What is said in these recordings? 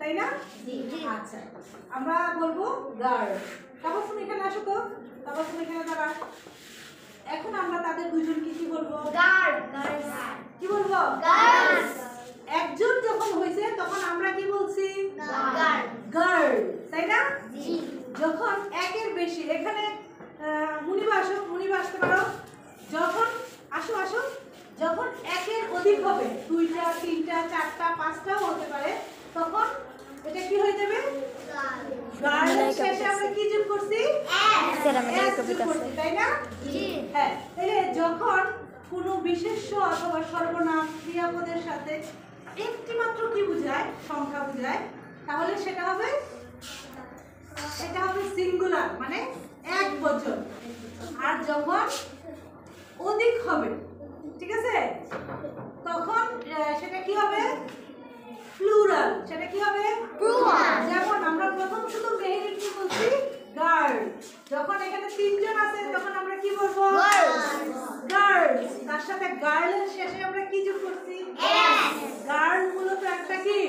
তাই না? আচ্ছা, আমরা বলবো গার্ল। তাবাসসুম এখানে আসো তো, তাবাসসুম এখানে দাঁড়া। এখন আমরা তাদের দুজনকে কি বলবো? গার্লস। কি বলবো? গার্লস। একজন যখন হয়েছে তখন আমরা কি বলছি? গার্ল। গার্ল, তাই না? জি। যখন একের বেশি, এখানে মুনিবা আসো, মুনিবা আসতে পারো। যখন আসো আসো, যখন একের অধিক হবে, 2টা 3টা 4টা 5টাও হতে পারে, তখন এটা কি হয়ে যাবে? গার্লের শেষে আমরা কি যোগ করছি? এস যোগ করছি, তাই না? জি। হ্যাঁ, তাহলে যখন কোনো বিশেষ্য অথবা সর্বনাম ক্রিয়াপদের সাথে একটি মাত্র কি বোঝায়? সংখ্যা বোঝায়, তাহলে সেটা হবে, এটা হবে সিঙ্গুলার, মানে এক বচন। আর যখন অধিক হবে, ঠিক আছে, তখন সেটা কি হবে? প্লুরাল। সেটা কি হবে? প্লুরাল। যেমন আমরা প্রথম শুধু মেহেরি কি বলছি? গার্ল। যখন এখানে 3 জন আছে তখন আমরা কি বলবো? গার্লস। তার সাথে গার্লের শেষে আমরা কি যোগ করছি? এস। গার্ল মূলত একটা কি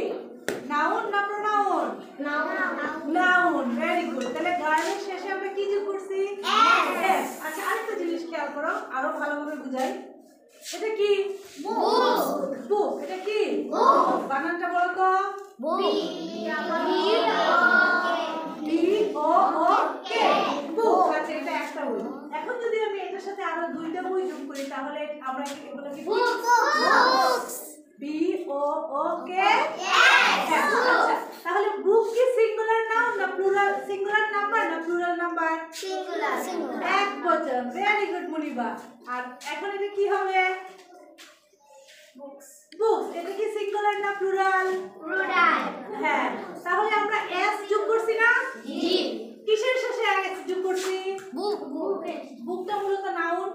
নাউন না pronoun? Noun. Noun. Very good. তাহলে গার্লের শেষে আমরা কি যোগ করছি? এস। আচ্ছা, আরেকটা জিনিস খেয়াল করো, আরো ভালোভাবে বুঝাই। এটা কি? বুক। বুক। এটা কি? বুক। বানানটা বলো তো। বি ও ও কে, বুক। আচ্ছা, এটা একটা বই। এখন যদি আমি এটার সাথে আরো 2টা বই যোগ করি তাহলে আমরা এগুলো কি? বুকস। বি ও ও কে। আচ্ছা, তাহলে বুক কি সিঙ্গুলার নাউন না প্লুরাল? সিঙ্গুলার নাম্বার না প্লুরাল নাম্বার? সিঙ্গুলার। এক বচন। Very good Muniba. আর এখন এটা কি হবে? বুকস। বুকস। এটা কি সিঙ্গুলার না প্লুরাল? প্লুরাল। হ্যাঁ, তাহলে আমরা এস যোগ করছি না? জি। কিসের শেষে এস যোগ করছি? বুক। বুকটা মূলত নাউন,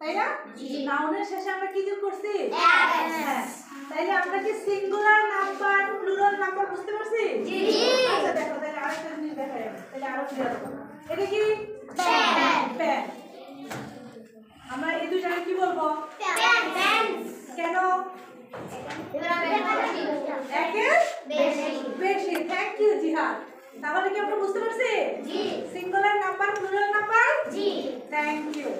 তাই না? জি। নাউনের শেষে আমরা কি যোগ করছি? এস। হ্যাঁ, তাইলে আমরা কি সিঙ্গুলার নাম্বার প্লুরাল নাম্বার বুঝতে পারছি? জি। আচ্ছা, দেখো তাহলে আরেকটা জিনিস দেখাই, তাহলে আরো ক্লিয়ার হবে। এটা কি? প্যান। প্যান। আমরা এই দুইটাকে কি বলবো? প্যান। কেন? একের বেশি। থ্যাংক ইউ জিহাদ। তাহলে কি আমরা বুঝতে পারছি? জি। Singular number plural number? জি। Thank you.